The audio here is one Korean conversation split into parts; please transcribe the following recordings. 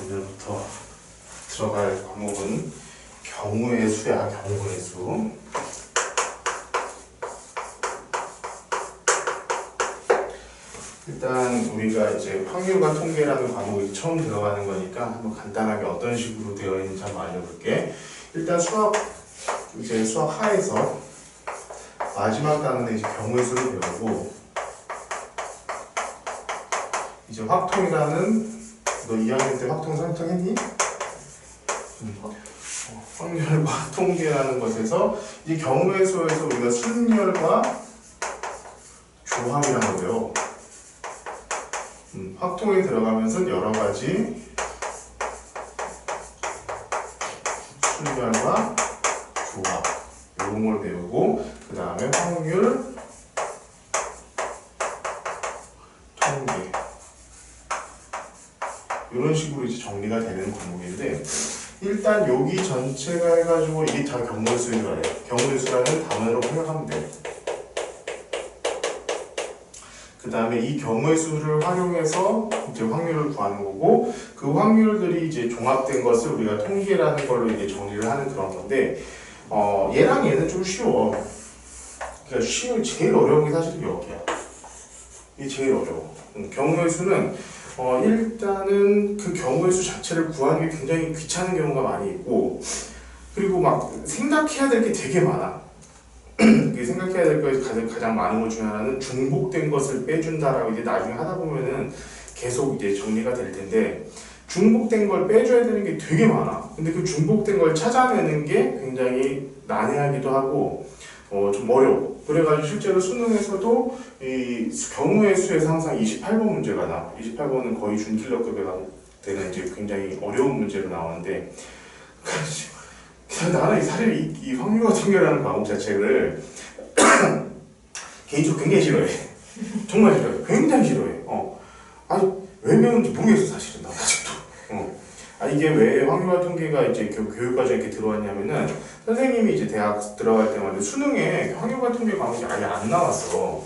오늘부터 들어갈 과목은 경우의 수야, 경우의 수. 일단 우리가 이제 확률과 통계라는 과목이 처음 들어가는 거니까 한번 간단하게 어떤 식으로 되어 있는지 한번 알려볼게. 일단 수학 하에서 마지막 단원에 이제 경우의 수를 배우고, 이제 확통이라는, 너 2학년 때 확통 설정했니? 확률과 통계라는 것에서 이 경우의 수에서 우리가 순열과 조합이라는 거예요. 확통에 들어가면서 여러 가지 순열과 조합 이런 걸 배우고, 그 다음에 확률, 통계 이런 식으로 이제 정리가 되는 과목인데, 일단 여기 전체가 해가지고 이게 다 경우의 수인 거예요. 경우의 수라는 단어로 생각하면 돼요. 그 다음에 이 경우의 수를 활용해서 이제 확률을 구하는 거고, 그 확률들이 이제 종합된 것을 우리가 통계라는 걸로 이제 정리를 하는 그런 건데, 얘랑 얘는 좀 쉬워. 그러니까 제일 어려운 게 사실은 여기야. 이게 제일 어려워. 경우의 수는 일단은 그 경우의 수 자체를 구하는 게 굉장히 귀찮은 경우가 많이 있고, 그리고 막 생각해야 될 게 되게 많아. 생각해야 될 거에 가장 많은 것 중에 하나는 중복된 것을 빼준다라고 이제 나중에 하다 보면은 계속 이제 정리가 될 텐데, 중복된 걸 빼줘야 되는 게 되게 많아. 근데 그 중복된 걸 찾아내는 게 굉장히 난해하기도 하고 좀 어려워. 그래가지고 실제로 수능에서도 이 경우의 수에서 항상 28번 문제가 나와. 28번은 거의 준킬러급에 되는 이제 굉장히 어려운 문제로 나오는데, 나는 사실 이 확률과 통계라는 과목 자체를 개인적으로 굉장히 싫어해. 정말 싫어해. 굉장히 싫어해. 아니 왜 배우는지 모르겠어 사실은 나 아직도. 이게 왜 확률과 통계가 이제 교육과정에 이렇게 들어왔냐면은, 선생님이 이제 대학 들어갈 때마다 수능에 확률과 통계 과목이 아예 안 나왔어.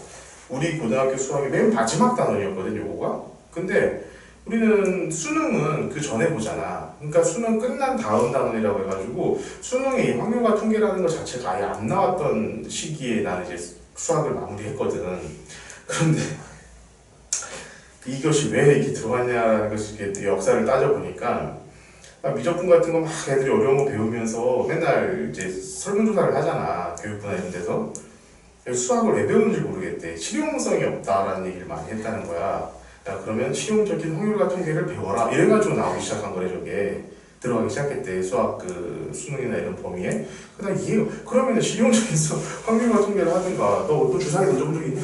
우리 고등학교 수학이 맨 마지막 단원이었거든 요거가. 근데 우리는 수능은 그 전에 보잖아. 그러니까 수능 끝난 다음 단원이라고 해가지고 수능에 이 확률과 통계라는 것 자체가 아예 안 나왔던 시기에 나는 이제 수학을 마무리했거든. 그런데 이것이 왜 이렇게 들어왔냐라는 것을 이렇게 역사를 따져보니까, 미적분 같은 거 막 애들이 어려운 거 배우면서 맨날 이제 설문조사를 하잖아, 교육부나 이런 데서. 수학을 왜 배우는지 모르겠대. 실용성이 없다라는 얘기를 많이 했다는 거야. 야, 그러면 실용적인 확률과 통계를 배워라 이래가지고 나오기 시작한 거래. 저게 들어가기 시작했대, 수학 그 수능이나 이런 범위에. 그다음 그러면 실용적인 확률과 통계를 하든가. 너 주사위 던져본 적 있냐?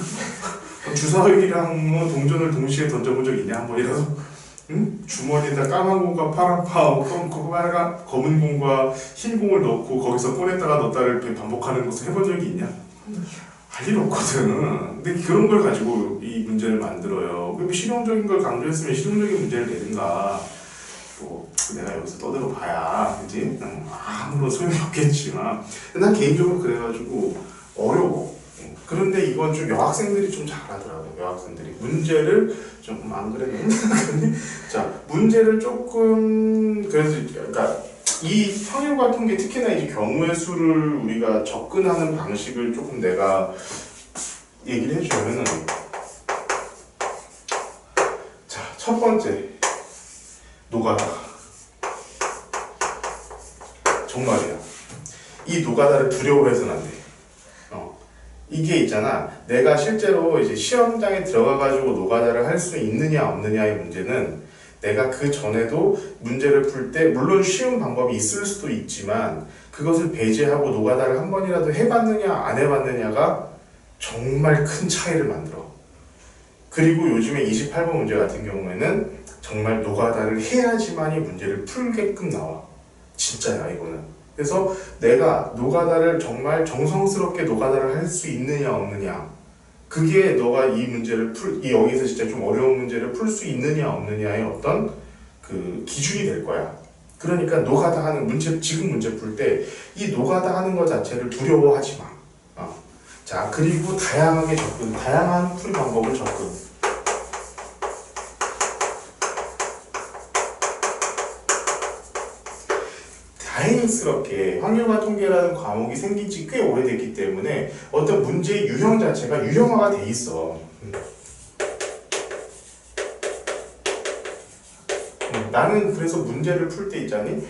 주사위랑 동전을 동시에 던져본 적 있냐? 뭐 이래서 주머니에다 까만 공과 파란 검은 공과 흰 공을 넣고 거기서 꺼냈다가 넣었다를 이렇게 반복하는 것을 해본 적이 있냐? 할 일 없거든. 근데 그런 걸 가지고 이 문제를 만들어요. 그럼 실용적인 걸 강조했으면 실용적인 문제를 내든가. 또 내가 여기서 떠들어 봐야 그지? 아무런 소용이 없겠지만, 난 개인적으로 그래가지고 어려워. 그런데 이건 좀 여학생들이 좀 잘하더라고. 여학생들이 문제를 좀 안 그래? 자, 문제를 조금 그래서 그러니까 이 확률과 통계, 특히나 이 경우의 수를 우리가 접근하는 방식을 조금 내가 얘기를 해주면은, 자, 첫 번째 노가다. 정말이야. 이 노가다를 두려워해서는 안 돼. 이게 있잖아. 내가 실제로 이제 시험장에 들어가가지고 노가다를 할 수 있느냐 없느냐의 문제는, 내가 그 전에도 문제를 풀 때 물론 쉬운 방법이 있을 수도 있지만 그것을 배제하고 노가다를 한 번이라도 해봤느냐 안 해봤느냐가 정말 큰 차이를 만들어. 그리고 요즘에 28번 문제 같은 경우에는 정말 노가다를 해야지만이 문제를 풀게끔 나와. 진짜야 이거는. 그래서 내가 노가다를 정말 정성스럽게 노가다를 할 수 있느냐 없느냐, 그게 너가 이 문제를 여기서 진짜 좀 어려운 문제를 풀 수 있느냐 없느냐의 어떤 그 기준이 될 거야. 그러니까 노가다 하는 문제, 지금 문제 풀 때 이 노가다 하는 것 자체를 두려워하지 마. 자, 그리고 다양하게 접근, 다양한 풀이 방법을 접근. 다행스럽게 확률과 통계라는 과목이 생긴 지 꽤 오래됐기 때문에 어떤 문제의 유형 자체가 유형화가 돼 있어. 나는 그래서 문제를 풀 때 있잖니,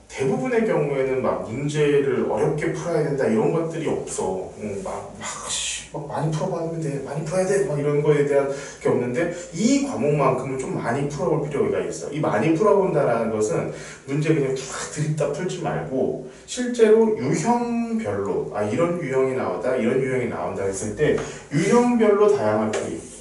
대부분의 경우에는 막 문제를 어렵게 풀어야 된다 이런 것들이 없어. 막 많이 풀어봤는데 많이 풀어야 돼 막 이런 거에 대한 게 없는데 이 과목만큼은 좀 많이 풀어볼 필요가 있어. 이 많이 풀어본다라는 것은 문제 그냥 쫙 들이다 풀지 말고 실제로 유형별로 이런 유형이 나오다 이런 유형이 나온다 했을 때 유형별로 다양한 풀이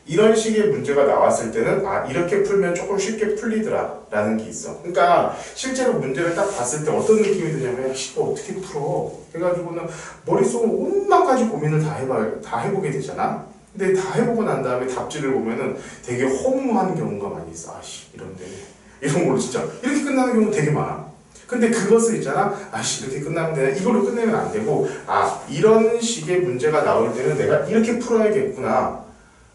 이런 식의 문제가 나왔을 때는 이렇게 풀면 조금 쉽게 풀리더라 라는 게 있어. 그러니까 실제로 문제를 딱 봤을 때 어떤 느낌이 드냐면 이거 어떻게 풀어? 해가지고는 머릿속으로 온갖 가지 고민을 다 해보게 되잖아. 근데 다 해보고 난 다음에 답지를 보면은 되게 허무한 경우가 많이 있어. 이런데 이런 걸로 진짜 이렇게 끝나는 경우 되게 많아. 근데 그것을 있잖아, 이렇게 끝나면 되나? 이걸로 끝내면 안 되고 이런 식의 문제가 나올 때는 내가 이렇게 풀어야겠구나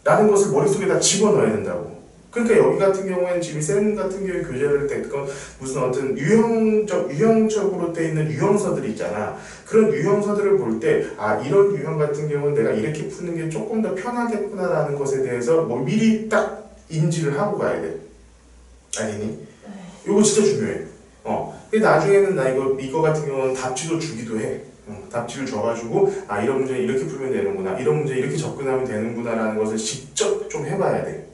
라는 것을 머릿속에다 집어넣어야 된다고. 그러니까 여기 같은 경우에는 지금 쌤 같은 경우에 교재를 떼건 무슨 어떤 유형적으로 돼 있는 유형서들이 있잖아. 그런 유형서들을 볼 때 이런 유형 같은 경우는 내가 이렇게 푸는 게 조금 더 편하겠구나라는 것에 대해서 미리 딱 인지를 하고 가야 돼. 아니니? 이거 진짜 중요해. 근데 나중에는 나 이거 같은 경우는 답지도 주기도 해. 답지를 줘가지고 이런 문제 이렇게 풀면 되는구나, 이런 문제 이렇게 접근하면 되는구나 라는 것을 직접 좀 해봐야 돼.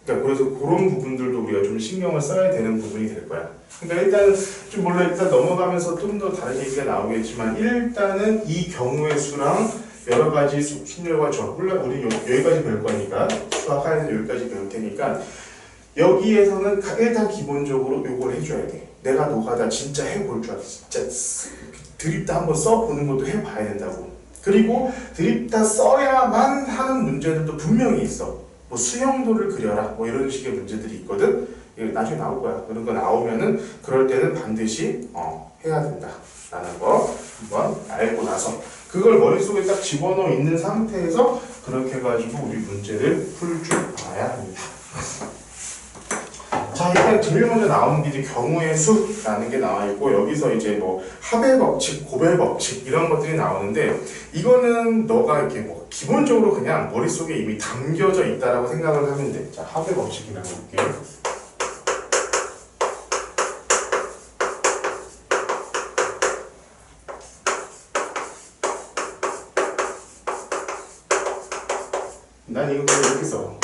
그러니까 그래서 그런 부분들도 우리가 좀 신경을 써야 되는 부분이 될 거야. 그러니까 일단은 좀 물론 일단 넘어가면서 좀 더 다른 얘기가 나오겠지만 일단은 이 경우의 수랑 여러 가지 순열과 저 물론 우리 여기까지 배울 거니까 수학하에서 여기까지 배울 테니까 여기에서는 일단 기본적으로 요걸 해줘야 돼. 내가 노가다 진짜 해볼 줄 알았어. 진짜 드립다 한번 써보는 것도 해봐야 된다고. 그리고 드립다 써야만 하는 문제들도 분명히 있어. 수형도를 그려라 이런 식의 문제들이 있거든. 나중에 나올 거야. 그런 거 나오면은 그럴 때는 반드시 해야 된다 라는 거 한번 알고 나서 그걸 머릿속에 딱 집어넣어 있는 상태에서 그렇게 해가지고 우리 문제를 풀 줄 알아야 합니다. 자, 일단 제일 먼저 나오는 게 이제 경우의 수라는 게 나와 있고 여기서 이제 합의 법칙, 고배 법칙 이런 것들이 나오는데 이거는 너가 이렇게 기본적으로 그냥 머릿속에 이미 담겨져 있다라고 생각을 하면 돼. 자, 합의 법칙이라고 볼게요. 난 이거 그냥 이렇게 써.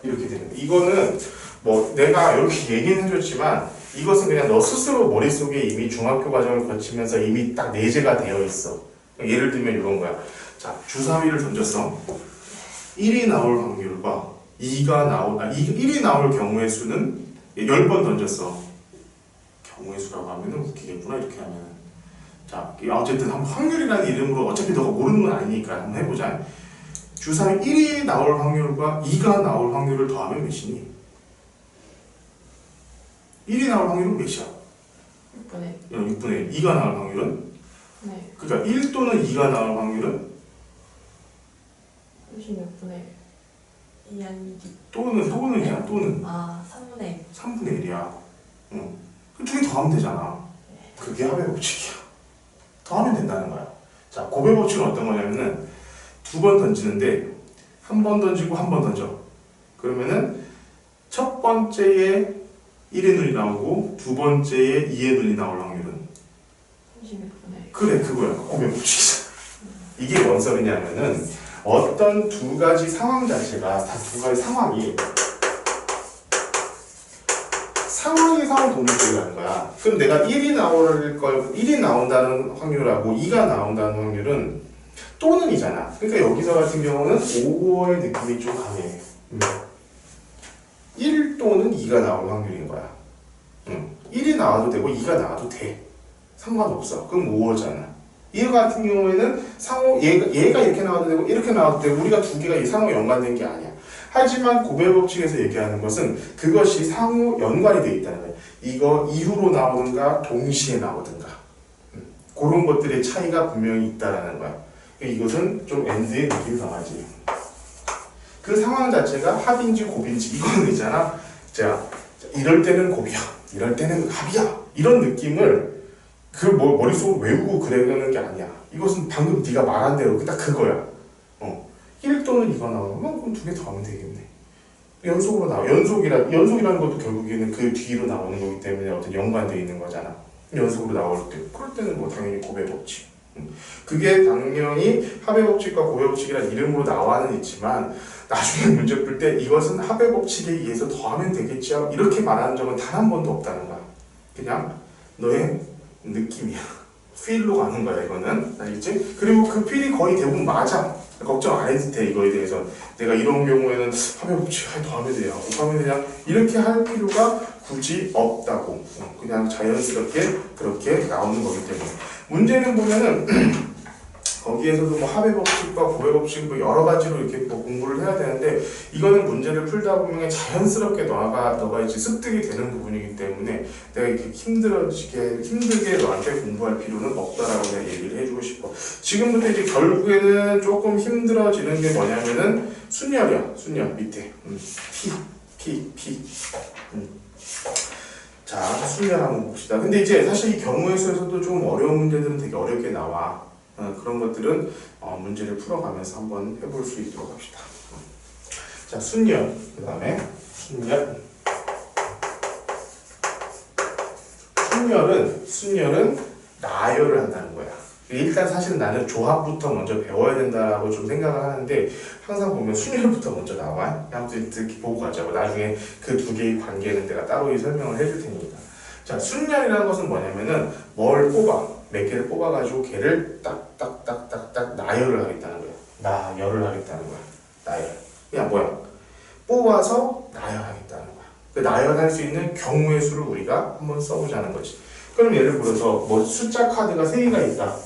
이렇게 되는 거야. 이거는 내가 이렇게 얘기는 해줬지만 이것은 그냥 너 스스로 머릿속에 이미 중학교 과정을 거치면서 이미 딱 내재가 되어 있어. 예를 들면 이런 거야. 자, 주사위를 던졌어. 1이 나올 확률과 1이 나올 경우의 수는 10번 던졌어. 경우의 수라고 하면은 웃기겠구나, 이렇게 하면은. 자, 어쨌든 한번 확률이라는 이름으로 어차피 너가 모르는 건 아니니까 한번 해보자. 주사위 1이 나올 확률과 2가 나올 확률을 더하면 몇이니? 1이 나올 확률은 몇이야? 6분의 1. 2가 나올 확률은? 네. 그러니까 1 또는 2가 나올 확률은? 36분의 2 아니지? 또는이야, 또는. 3분의 1. 3분의 1이야. 응. 그 두 개 더하면 되잖아. 그게 합의 법칙이야. 더하면 된다는 거야. 자, 곱의 법칙은 어떤 거냐면은 두 번 던지는데 한 번 던지고 한 번 던져. 그러면은 첫 번째에 1의 눈이 나오고 두 번째에 2의 눈이 나올 확률은? 36분의 1. 그래, 그거야. 곱의 법칙이잖아. 이게 뭔 소리냐면은 어떤 두 가지 상황 자체가 다 두 가지 상황이 동일하는 거야. 그럼 내가 1이 나온다는 확률하고 2가 나온다는 확률은 또는이잖아. 그러니까 여기서 같은 경우는 5의 느낌이 좀 강해. 1 또는 2가 나올 확률인 거야. 1이 나와도 되고 2가 나와도 돼. 상관없어. 그럼 5잖아. 얘 같은 경우에는 얘가 이렇게 나와도 되고 이렇게 나와도 되고 우리가 두 개가 이 상호 연관된 게 아니야. 하지만 고배 법칙에서 얘기하는 것은 그것이 상호 연관이 되어 있다는 거예요. 이거 이후로 나오든가 동시에 나오든가 그런 것들의 차이가 분명히 있다라는 거야. 이것은 좀 엔드의 느낌이 강하지. 그 상황 자체가 합인지 곱인지 이거는 있잖아. 자, 이럴 때는 곱이야, 이럴 때는 합이야. 이런 느낌을 그 머릿속으로 외우고 그러는 게 아니야. 이것은 방금 네가 말한 대로 딱 그거야. 1 또는 2가 나오면 그럼 2개 더 하면 되겠네. 연속으로 나와. 연속이라는 것도 결국에는 그 뒤로 나오는 거기 때문에 어떤 연관되어 있는 거잖아. 연속으로 나올 때. 그럴 때는 뭐 당연히 고배 법칙. 그게 당연히 합의 법칙과 고배 법칙이라는 이름으로 나와는 있지만 나중에 문제 풀 때 이것은 합의 법칙에 의해서 더하면 되겠죠. 이렇게 말하는 적은 단 한 번도 없다는 거야. 그냥 너의 느낌이야. 필로 가는 거야 이거는. 알겠지? 그리고 그 필이 거의 대부분 맞아. 걱정 안 해도 돼 이거에 대해서. 내가 이런 경우에는 합의 법칙 더하면 되냐 곱하면 되냐 이렇게 할 필요가 굳이 없다고. 그냥 자연스럽게 그렇게 나오는 거기 때문에. 문제는 보면은 거기에서도 뭐 합의 법칙과 고배 법칙 뭐 여러 가지로 이렇게 뭐 공부를 해야 되는데 이거는 문제를 풀다 보면 자연스럽게 너가 이제 습득이 되는 부분이기 때문에 내가 이렇게 힘들게 너한테 공부할 필요는 없다라고 내가 얘기를 해주고 싶어. 지금부터 이제 결국에는 조금 힘들어지는 게 뭐냐면은 순열이야. 순열 밑에 P. 자, 순열 한번 봅시다. 근데 이제 사실 이 경우의 수에서도 좀 어려운 문제들은 되게 어렵게 나와. 그런 것들은 문제를 풀어가면서 한번 해볼 수 있도록 합시다. 자, 순열. 그 다음에 순열은 나열을 한다는 거야. 일단 사실은 나는 조합부터 먼저 배워야 된다고 좀 생각을 하는데 항상 보면 순열부터 먼저 나와. 아무튼 이렇게 보고 가자고. 나중에 그 두 개의 관계는 내가 따로 설명을 해줄 테니까. 자, 순열이라는 것은 뭐냐면은 뭘 뽑아. 몇 개를 뽑아가지고 걔를 딱딱딱딱딱 나열을 하겠다는 거야. 나열을 하겠다는 거야. 나열. 그냥 뭐야? 뽑아서 나열하겠다는 거야. 그 나열할 수 있는 경우의 수를 우리가 한번 써보자는 거지. 그럼 예를 들어서 뭐 숫자 카드가 3개가 있다.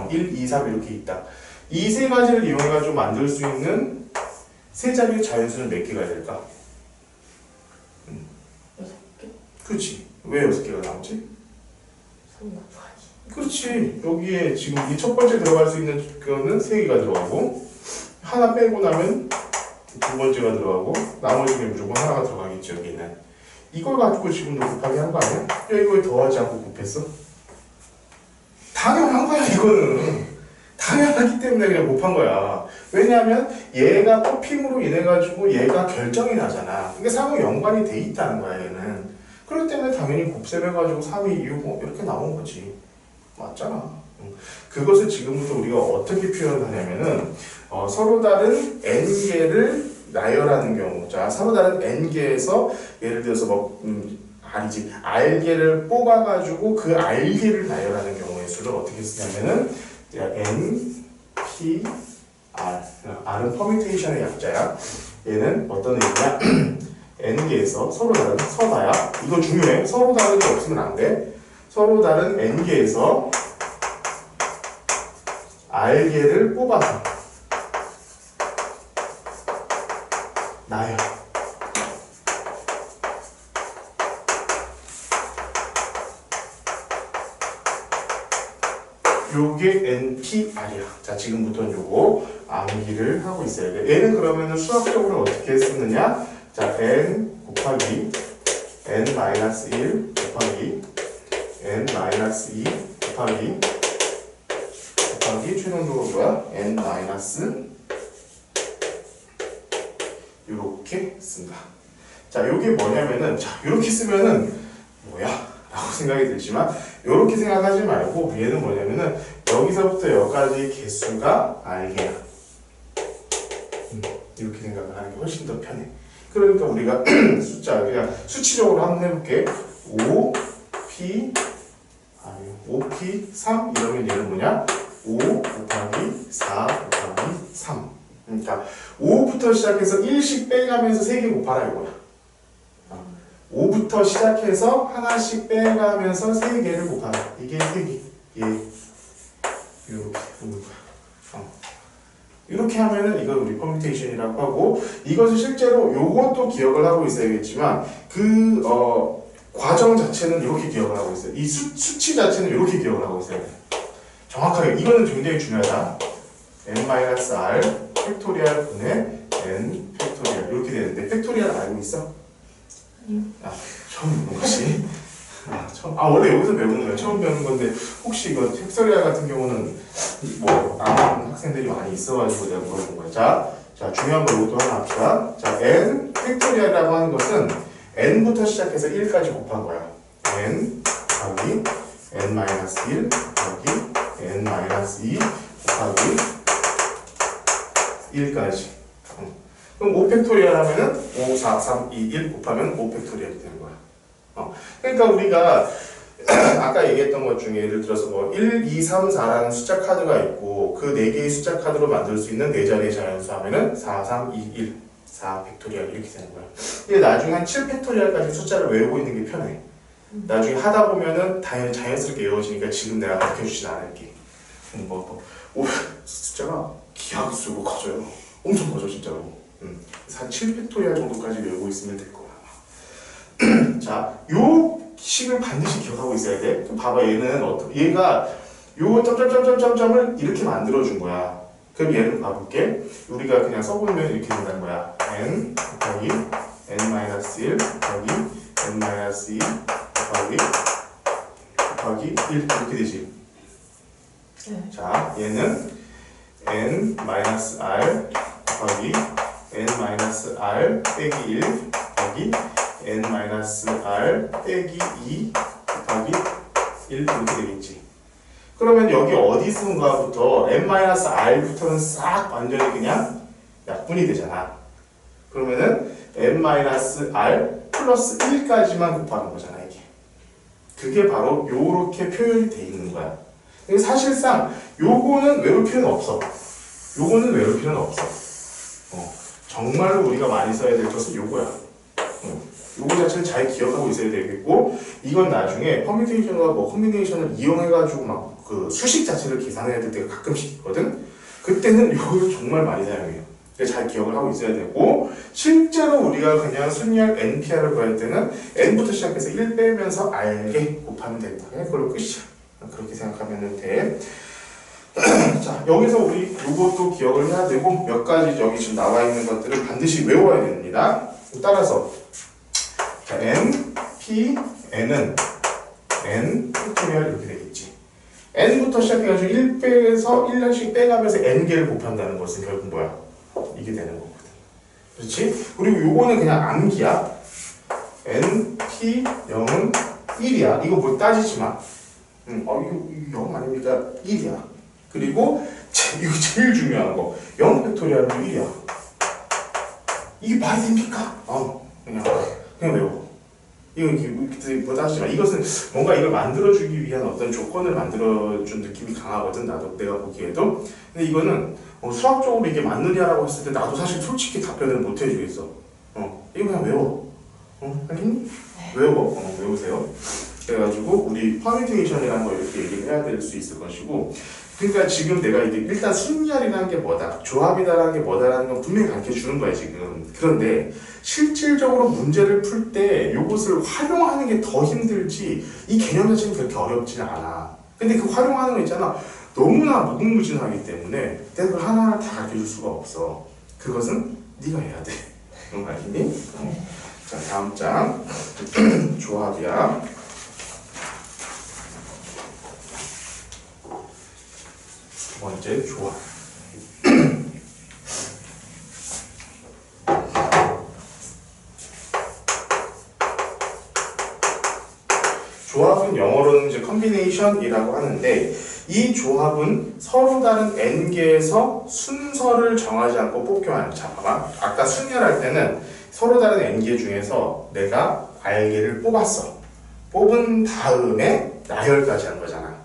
1, 2, 3 이렇게 있다. 이 세 가지를 이용해가지고 만들 수 있는 세 자리의 자연수는 몇 개가 될까? 6개? 그렇지. 왜 6개가 나오지? 3 곱하기. 그렇지. 여기에 지금 이 첫 번째 들어갈 수 있는 거는 3개가 들어가고 하나 빼고 나면 두 번째가 들어가고 나머지는 무조건 하나가 들어가겠지 여기는. 이걸 가지고 지금도 곱하기 한 거 아니야? 야 이걸 더하지 않고 곱했어? 당연한 거야 이거는. 당연하기 때문에 그냥 곱한 거야. 왜냐하면 얘가 뽑힘으로 인해 가지고 얘가 결정이 나잖아. 그러니까 상호 연관이 돼 있다는 거야 얘는. 그렇기 때문에 당연히 곱셈해가지고 3이 2, 5 이렇게 나온 거지. 맞잖아. 그것을 지금부터 우리가 어떻게 표현하냐면은 서로 다른 n개를 나열하는 경우. 자, 서로 다른 n개에서 예를 들어서 뭐 r개를 뽑아가지고 그 r개를 나열하는 경우의 수를 어떻게 쓰냐면은 n, p, r. r은 퍼뮤테이션의 약자야. 얘는 어떤 의미냐? n개에서 서로 다른 서다야. 이거 중요해. 서로 다른 게 없으면 안 돼. 서로 다른 n개에서 r개를 뽑아서 나열. 요게 NPR이야. 자, 지금부터는 요거 암기를 하고 있어야 돼. 얘는 그러면은 수학적으로 어떻게 쓰느냐? 자, n 곱하기 n-1 곱하기 n-2 곱하기 최종적으로 뭐야? n- 요렇게 쓴다. 자, 요게 뭐냐면은 자, 요렇게 쓰면은 뭐야? 라고 생각이 들지만 요렇게 생각하지 말고 얘는 뭐냐면은 여기서부터 여기까지 개수가 r개야. 이렇게 생각을 하는 게 훨씬 더 편해. 그러니까 우리가 숫자 그냥 수치적으로 한번 해볼게. 5p 3 이러면 얘는 뭐냐? 5 곱하기 4 곱하기 3. 그러니까 5부터 시작해서 1씩 빼가면서 3개 곱하라 이거야. 5부터 시작해서 하나씩 빼가면서 3개를 곱하라. 이게 3개. 예. 이렇게 보는 거야. 이렇게 하면은 이걸 우리 퍼뮤테이션이라고 하고, 이것을 실제로 요것도 기억을 하고 있어야겠지만 그 과정 자체는 이렇게 기억을 하고 있어요. 이 수치 자체는 이렇게 기억을 하고 있어야 돼. 정확하게 이거는 굉장히 중요하다. n-r 팩토리얼 분의 n 팩토리얼 이렇게 되는데, 팩토리얼 알고 있어? 아니요. 처음 배우는 것이 원래 여기서 배우는 거야. 처음 배우는 건데, 혹시 이거 팩토리얼 같은 경우는 뭐 아는 학생들이 많이 있어가지고 내가 물어본 거야. 자 중요한 거 이것도 하나 합시다. 자 n 팩토리얼이라고 하는 것은 n부터 시작해서 1까지 곱한 거야. n 곱하기 n-1 곱하기 n-2 곱하기 1까지. 그럼 5팩토리얼 하면은 5, 4, 3, 2, 1 곱하면 5팩토리얼이 되는 거야. 그러니까 우리가 아까 얘기했던 것 중에 예를 들어서 뭐 1, 2, 3, 4라는 숫자 카드가 있고 그 4개의 숫자 카드로 만들 수 있는 4자리의 자연수 하면은 4, 3, 2, 1, 4 팩토리얼 이렇게 되는 거야. 근데 나중에 한 7 팩토리얼까지 숫자를 외우고 있는 게 편해. 나중에 하다 보면은 당연히 자연스럽게 외워지니까 지금 내가 가르쳐주진 않을게. 숫자가 기하급수로 커져요. 엄청 커져 진짜로. 한 7팩토리얼 정도까지 외우고 있으면 될 거야. 자, 요 식을 반드시 기억하고 있어야 돼. 그럼 봐봐, 얘는 얘가 요 점점점점점점을 이렇게 만들어준 거야. 그럼 얘를 봐볼게. 우리가 그냥 써보면 이렇게 된다는 거야. n 곱하기 n-1 곱하기 n-2 곱하기 1 이렇게 되지. 네. 자, 얘는 n-r 곱하기 n-r 빼기 1 곱하기 n-r 빼기 2 곱하기 1 이렇게 되겠지. 그러면 여기 어디선가부터 n-r부터는 싹 완전히 그냥 약분이 되잖아. 그러면은 n-r 플러스 1까지만 곱하는 거잖아, 이게. 그게 바로 요렇게 표현이 돼 있는 거야. 근데 사실상 요거는 외울 필요는 없어. 요거는 외울 필요는 없어. 정말로 우리가 많이 써야 될 것은 요거야. 요거 자체는 잘 기억하고 있어야 되겠고, 이건 나중에 퍼뮤테이션과 뭐 콤비네이션을 이용해가지고 막 그 수식 자체를 계산해야 될 때가 가끔씩 있거든. 그때는 요걸 정말 많이 사용해요. 잘 기억을 하고 있어야 되고, 실제로 우리가 그냥 순위할 NPR을 구할 때는 n부터 시작해서 1 빼면서 r에 곱하면 된다. 그냥 그걸로 끝이야. 그렇게 생각하면 돼. 자, 여기서 우리 요것도 기억을 해야 되고, 몇 가지 여기 지금 나와 있는 것들을 반드시 외워야 됩니다. 따라서 자, n, p, n은 n 팩토리얼 이렇게 되겠지. n부터 시작해가지고 1 빼서 1년씩 빼가면서 n개를 곱한다는 것은 결국 뭐야? 이게 되는 거거든. 그렇지? 그리고 요거는 그냥 암기야. n, p, 0은 1이야. 이거 뭐 따지지 마. 이거 0 아닙니까? 1이야. 그리고 이거 제일 중요한 거. 0 팩토리얼은 1이야. 이게 말이 됩니까? 그냥 외워. 이거 뭐 따지지 마. 이것은 뭔가 이걸 만들어주기 위한 어떤 조건을 만들어준 느낌이 강하거든. 내가 보기에도. 근데 이거는 수학적으로 이게 맞느냐라고 했을 때 나도 사실 솔직히 답변을 못 해주겠어. 이거 그냥 외워. 알겠니? 외워. 외우세요. 그래가지고 우리 퍼뮤테이션이라는 거 이렇게 얘기를 해야 될 수 있을 것이고, 그러니까 지금 내가 이게 일단 순열이라는 게 뭐다, 조합이다라는 게 뭐다라는 건 분명히 가르쳐 주는 거야 지금. 그런데 실질적으로 문제를 풀 때 이것을 활용하는 게 더 힘들지 이 개념 자체는 그렇게 어렵지는 않아. 근데 그 활용하는 거 있잖아, 너무나 무궁무진하기 때문에 내가 그걸 하나하나 다 가르쳐 줄 수가 없어. 그것은 네가 해야 돼. 그런 거 알겠니? 자, 다음 장 조합이야. 두 번째 조합. 조합은 영어로는 이제 컨비네이션이라고 하는데, 이 조합은 서로 다른 n개에서 순서를 정하지 않고 뽑기만. 자, 봐봐. 아까 순열할 때는 서로 다른 n개 중에서 내가 r개를 뽑았어. 뽑은 다음에 나열까지 한 거잖아.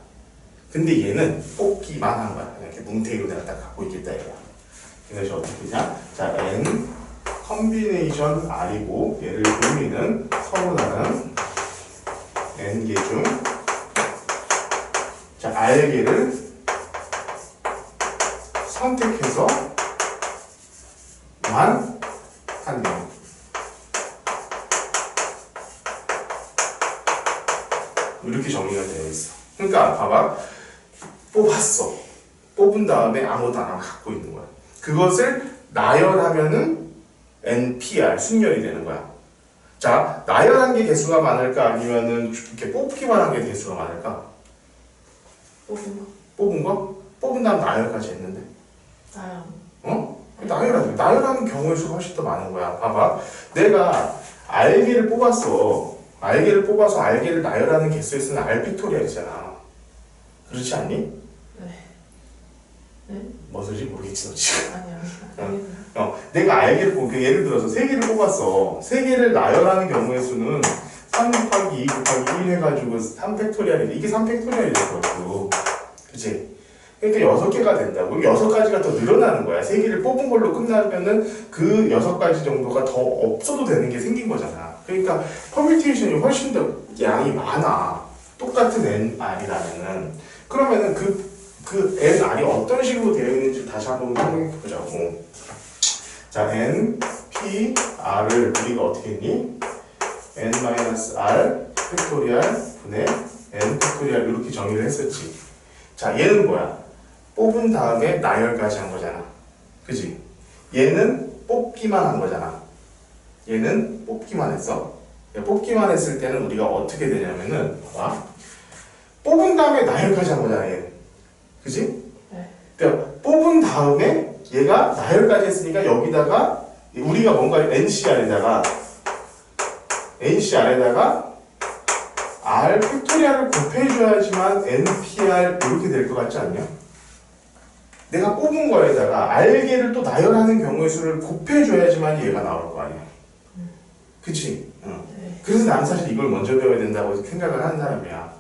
근데 얘는 뽑기만 한 거야. 이렇게 뭉태기로 내가 딱 갖고 있겠다 이거야. 그래서 어떻게 되냐? 자, n 컨비네이션 r이고, 얘를 의미는 서로 다른 n개 중, 자, r개를 선택해서 한 내용. 이렇게 정리가 되어 있어. 그러니까 봐봐. 뽑았어. 뽑은 다음에 아무도 안 갖고 있는 거야. 그것을 나열하면은 NPR, 순열이 되는 거야. 자, 나열한 게 개수가 많을까? 아니면은 이렇게 뽑기만 한 게 개수가 많을까? 뽑은 거. 뽑은 거? 뽑은 다음 나열까지 했는데. 나요. 어? 나열하는 경우의 수가 훨씬 더 많은 거야. 봐봐. 내가 알개를 뽑았어. 알개를 뽑아서 알개를 나열하는 개수에서는 R 팩토리얼이잖아. 그렇지 않니? 네. 네? 뭐 소리인지 모르겠지, 너 지금. 아니요. 내가 알개를 뽑게 예를 들어서 3개를 뽑았어. 3개를 나열하는 경우의 수는 3 곱하기 2 곱하기 1 해가지고 3팩토리얼인데 이게 3팩토리얼이 되거든. 그치? 그러니까 6개가 된다고. 6가지가 더 늘어나는 거야. 3개를 뽑은 걸로 끝나면은 그 6가지 정도가 더 없어도 되는 게 생긴 거잖아. 그러니까 퍼뮤테이션이 훨씬 더 양이 많아. 똑같은 NR이라면은. 그러면은 그 NR이 어떤 식으로 되어 있는지 다시 한번 생각해 보자고. 자, N, P, R을 우리가 어떻게 했니? N-R 팩토리얼 분의 N 팩토리얼 이렇게 정의를 했었지. 자, 얘는 뭐야? 뽑은 다음에 나열까지 한 거잖아. 그지? 얘는 뽑기만 한 거잖아. 얘는 뽑기만 했어. 뽑기만 했을 때는 우리가 어떻게 되냐면은, 봐봐. 뽑은 다음에 나열까지 한 거잖아, 얘는. 그지? 네. 그러니까 뽑은 다음에 얘가 나열까지 했으니까 여기다가 우리가 뭔가 NCR에다가 R 팩토리얼을 곱해줘야지만 NPR 이렇게 될 것 같지 않냐? 내가 뽑은 거에다가 R개를 또 나열하는 경우의 수를 곱해줘야지만 얘가 나올 거 아니야. 그치? 응. 네. 그래서 나는 사실 이걸 먼저 배워야 된다고 생각을 하는 사람이야.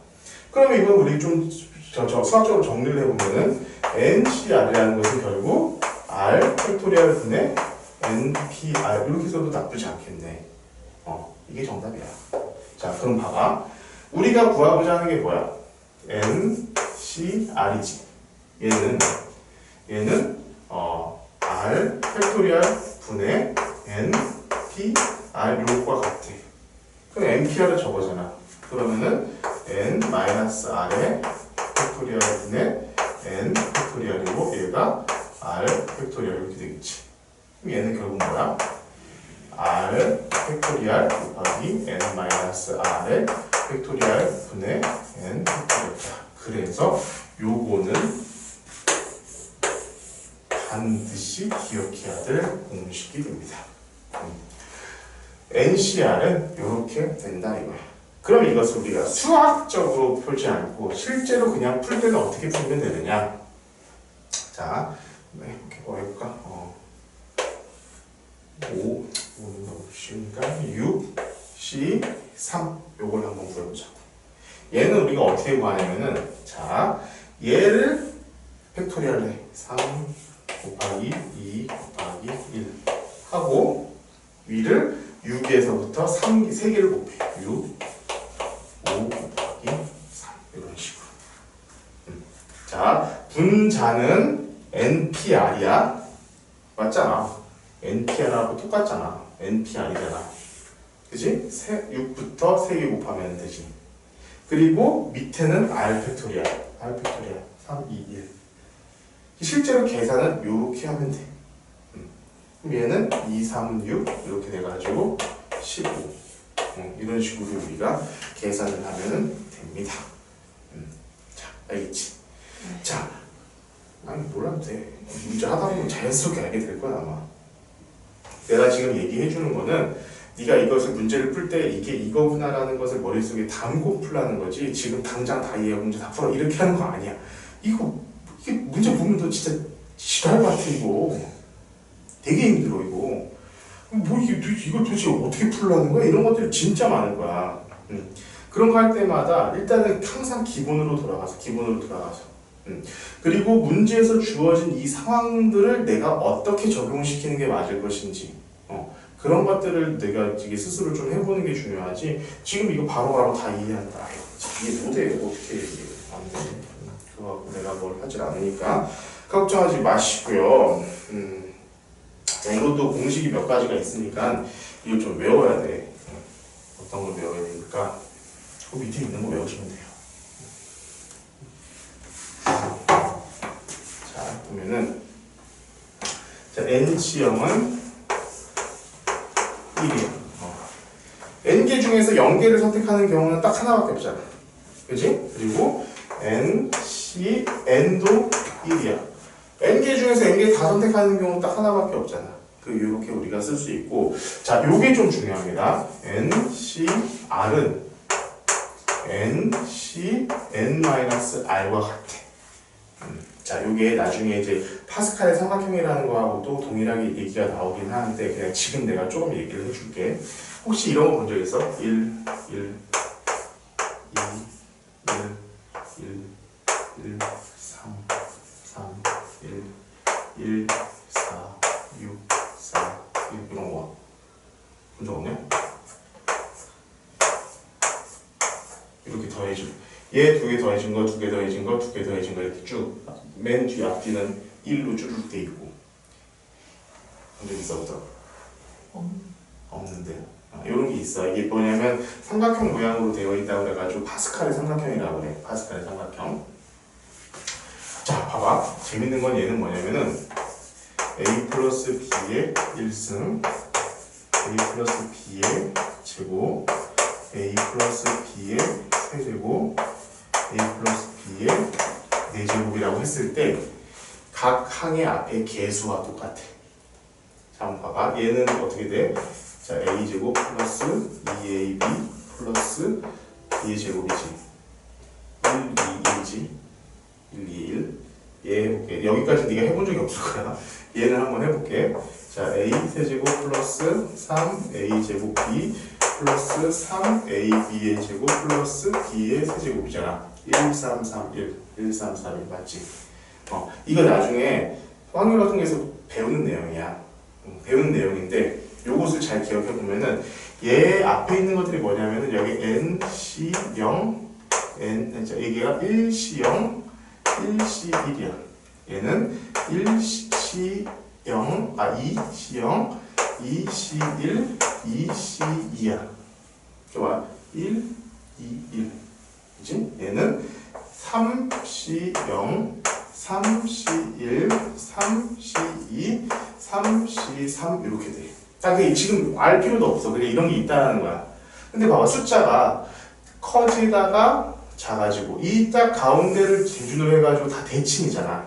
그러면 이건 우리 좀 수학적으로 정리를 해보면은 NCR이라는 것은 결국 R 팩토리얼 분의 NPR 이렇게 써도 나쁘지 않겠네. 이게 정답이야. 자, 그럼 봐봐. 우리가 구하고자 하는 게 뭐야? NCR이지. 얘는 R 팩토리얼 분의 NPR 요거와 같아. 그럼 NPR은 저거잖아. 그러면은 N-R의 팩토리얼 분의 N 팩토리얼이고 얘가 R 팩토리얼 이렇게 되겠지. 그럼 얘는 결국 뭐야? R 팩토리얼 곱하기 N-R의 팩토리얼 분의 N 팩토리얼이다. 그래서 요거는 반드시 기억해야 될 공식이 됩니다. NCR은 이렇게 된다 이거야. 그럼 이것을 우리가 수학적으로 풀지 않고 실제로 그냥 풀 때는 어떻게 풀면 되느냐? 자, 이렇게 뭐 해볼까? 5는 너무 쉬우니까 6, C, 3 요걸 한번 구해보자. 얘는 우리가 어떻게 구하냐면은 자, 얘를 팩토리얼로 해. 3 곱하기 2 곱하기 1 하고 위를 6에서부터 3개를 곱해. 6, 5 곱하기 3 이런 식으로. 자, 분자는 NPR이야. 맞잖아. NPR하고 똑같잖아. NPR이잖아. 그치? 6부터 3개 곱하면 되지. 그리고 밑에는 R 팩토리얼. R 팩토리얼. 3, 2, 1. 실제로 계산은 이렇게 하면 돼. 그럼 얘는 2, 3, 6 이렇게 돼가지고 15. 이런 식으로 우리가 계산을 하면 됩니다. 자, 알겠지? 자, 아니 몰라도 돼. 문제 하다 보면 자연스럽게 알게 될 거야 아마. 내가 지금 얘기해 주는 거는 네가 이것을 문제를 풀 때 이게 이거구나라는 것을 머릿속에 담고 풀라는 거지. 지금 당장 다 이해 문제 다 풀어 이렇게 하는 거 아니야. 이게 문제 보면 너 진짜 지랄 같아 이거. 되게 힘들어 이거. 뭐 이거 도대체 어떻게 풀라는 거야? 이런 것들이 진짜 많을 거야. 그런 거 할 때마다 일단은 항상 기본으로 돌아가서 그리고 문제에서 주어진 이 상황들을 내가 어떻게 적용시키는 게 맞을 것인지 그런 것들을 내가 이게 스스로 좀 해보는 게 중요하지. 지금 이거 바로바로 다 이해한다. 이해 못해. 어떻게 안 돼. 그거 내가 뭘 하질 않으니까 걱정하지 마시고요. 자, 이것도 공식이 몇 가지가 있으니까 이거 좀 외워야 돼. 어떤 걸 외워야 되니까 그 밑에 있는 거 외우시면 돼요. 자, 보면은 자, nC형은 1이야. n개 중에서 0개를 선택하는 경우는 딱 하나밖에 없잖아. 그치? 그리고 n도 1이야. n개 중에서 n개 다 선택하는 경우는 딱 하나밖에 없잖아. 요렇게 우리가 쓸 수 있고, 자, 요게 좀 중요합니다. NCR은 n-r과 같아. 자, 요게 나중에 이제 파스칼의 삼각형이라는 거하고도 동일하게 얘기가 나오긴 하는데, 그냥 지금 내가 조금 얘기를 해줄게. 혹시 이런 거 본 적 있어? 1, 1, 2, 1, 1, 3, 3, 1, 1, 4, 6, 4, 1, 이런 거 본 적 없냐? 이렇게 더해주고 얘 두 개 더해진 거, 두 개 더해진 거, 두 개 더해진 거 이렇게 쭉 맨 뒤 앞뒤는 1로 쭈르륵 돼 있고 본 적 있어 없어? 없는데 이런 게 있어. 이게 뭐냐면 삼각형 모양으로 되어 있다고 그래가지고 파스칼의 삼각형이라고 그래. 파스칼의 삼각형. 자, 봐봐. 재밌는 건 얘는 뭐냐면은 a 플러스 b의 1승 a 플러스 b의 제곱 a 플러스 b의 세제곱 a 플러스 b의 4제곱이라고 했을 때 각 항의 앞에 개수와 똑같아. 자, 한번 봐봐. 얘는 어떻게 돼? 자, a제곱 플러스 2ab 플러스 b의 제곱이지. 1, 2, 1이지. 1, 2, 1. 얘 해볼게. 여기까지 네가 해본 적이 없을 거야. 얘는 한번 해볼게. 자, a 세제곱 플러스 3a제곱 b 플러스 3ab의 제곱 플러스 b의 세제곱이잖아. 1, 3, 3, 1. 1, 3, 3, 1 맞지? 이거 나중에 확률 같은 거에서 배우는 내용이야. 배우는 내용인데 요것을 잘 기억해 보면은 얘 앞에 있는 것들이 뭐냐면은 여기 NC0 얘가 1C0 1C1이야. 얘는 1C0 2C0 2C1 2C2야. 좋아. 1 2 1 그치? 얘는 3C0 3C1 3C2 3C3 이렇게 돼. 자, 지금 알 필요도 없어. 그냥 이런 게 있다는 거야. 근데 봐봐, 숫자가 커지다가 작아지고 이 딱 가운데를 기준으로 해가지고 다 대칭이잖아.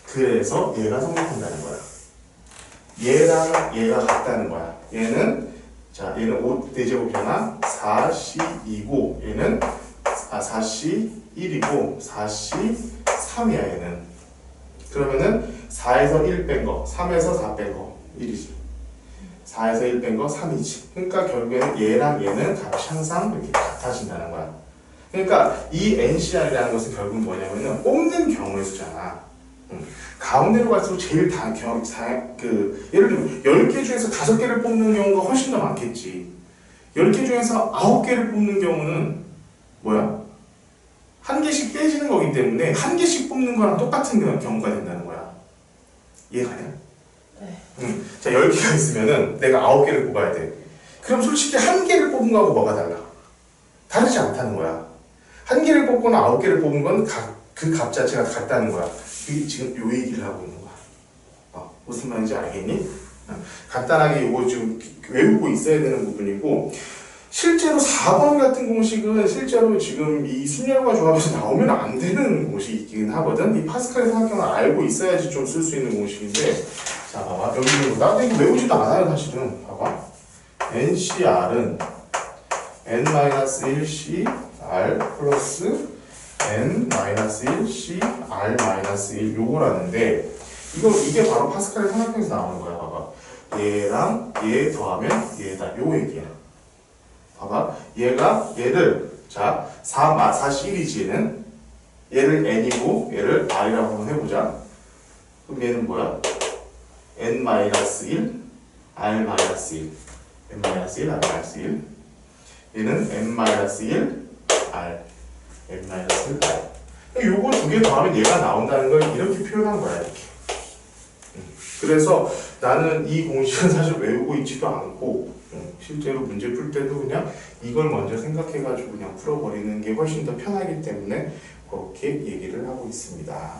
그래서 얘가 성립한다는 거야. 얘랑 얘가 같다는 거야. 얘는 5제곱이잖아. 4C2고 얘는 4C1이고 4C3이야 얘는. 그러면은 4에서 1 뺀 거, 3에서 4 뺀 거 1이지. 4에서 1 뺀 거 3이지. 그러니까 결국에는 얘랑 얘는 값이 항상 이렇게 같아진다는 거야. 그러니까 이 NCR이라는 것은 결국 뭐냐면은 뽑는 경우의 수잖아. 가운데로 갈수록 제일 예를 들면 10개 중에서 5개를 뽑는 경우가 훨씬 더 많겠지. 10개 중에서 9개를 뽑는 경우는 뭐야? 한 개씩 빼지는 거기 때문에 한 개씩 뽑는 거랑 똑같은 경우가 된다는 거야. 이해가냐? 네. 자, 10개가 있으면은 내가 9개를 뽑아야 돼. 그럼 솔직히 한 개를 뽑은 거하고 뭐가 달라? 다르지 않다는 거야. 한 개를 뽑거나 9개를 뽑은 건 그 값 자체가 같다는 거야. 지금 요 얘기를 하고 있는 거야. 무슨 말인지 알겠니? 간단하게 이거 지금 외우고 있어야 되는 부분이고, 실제로 4번 같은 공식은 실제로 지금 이 순열과 조합에서 나오면 안 되는 공식이긴 하거든. 이 파스칼의 삼각형을 알고 있어야지 좀 쓸 수 있는 공식인데, 자 봐봐, 여기 있는 거 나도 이거 외우지도 않아요 사실은. 봐봐, NCR은 n-1cr 플러스 n-1cr-1 요거라는데, 이게 바로 파스칼의 삼각형에서 나오는 거야. 봐봐, 얘랑 얘 더하면 얘다, 요 얘기야. 봐봐, 얘를 자 4C1이지. 얘를 n이고 얘를 r이라고 한번 해보자. 그럼 얘는 뭐야? n-1 r-1 n-1 r-1 얘는 n-1 r n-1 r. 요거 두 개 더하면 얘가 나온다는 걸 이렇게 표현한 거야. 이렇게. 그래서 나는 이 공식은 사실 외우고 있지도 않고 실제로 문제 풀 때도 그냥 이걸 먼저 생각해가지고 그냥 풀어버리는 게 훨씬 더 편하기 때문에 그렇게 얘기를 하고 있습니다.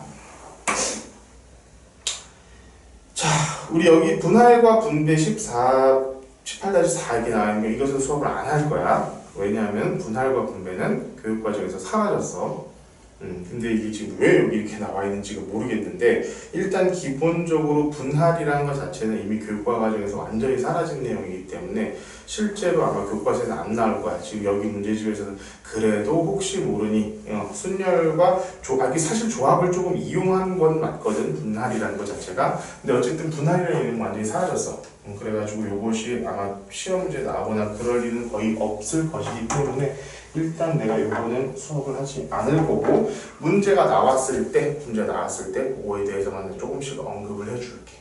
자, 우리 여기 분할과 분배 18-4 이렇게 나와있는 이것은 수업을 안 할 거야. 왜냐하면 분할과 분배는 교육과정에서 사라졌어. 근데 이게 지금 왜 여기 이렇게 나와 있는지가 모르겠는데 일단 기본적으로 분할이라는 것 자체는 이미 교육과 과정에서 완전히 사라진 내용이기 때문에 실제로 아마 교과서에는 안 나올 거야. 지금 여기 문제집에서는 그래도 혹시 모르니 순열과 이게 사실 조합을 조금 이용한 건 맞거든. 분할이라는 것 자체가. 근데 어쨌든 분할이라는 내용은 완전히 사라졌어. 그래가지고 이것이 아마 시험 문제 나오거나 그럴 일은 거의 없을 것이기 때문에 일단 내가 이거는 수업을 하지 않을 거고 문제가 나왔을 때 그거에 대해서만 조금씩 언급을 해줄게.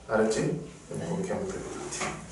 알았지? 그렇게 하면 될 것 같아.